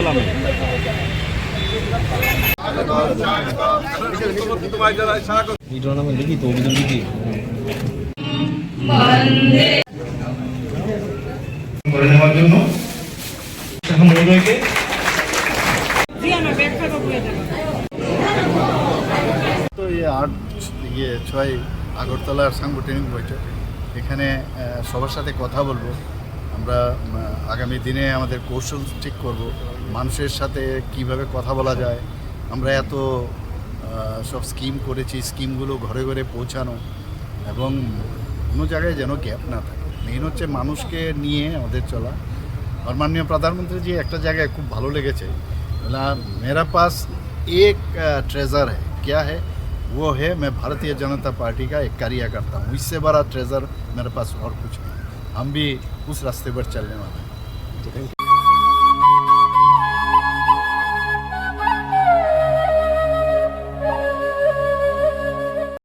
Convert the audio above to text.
সালামে। Video নামে লিখি তো অভিযোগ লিখি করে নেওয়ার জন্য এখন মহোদয়কে তো এই 6 আগরতলার সাংগঠনিক বৈঠক এখানে সবার সাথে কথা বলবো। আমরা আগামী দিনে আমাদের কৌশল ঠিক করব, মানুষের সাথে কিভাবে কথা বলা যায়। আমরা এত সব স্কিম করেছি, স্কিমগুলো ঘরে ঘরে পৌঁছানো এবং কোনো জায়গায় যেন গ্যাপ না থাকে। মেইন হচ্ছে মানুষকে নিয়ে আমাদের চলা। আর মাননীয় প্রধানমন্ত্রী जी একটা জায়গায় খুব ভালো লেগেছে, बोला मेरा पास एक ट्रेजर है, क्या है वो है मैं भारतीय जनता पार्टी का एक कार्यकर्ता हूँ, इससे बड़ा ट्रेजर मेरे पास और कुछ नहीं। हम भी उस रास्ते पर चलने वाले हैं।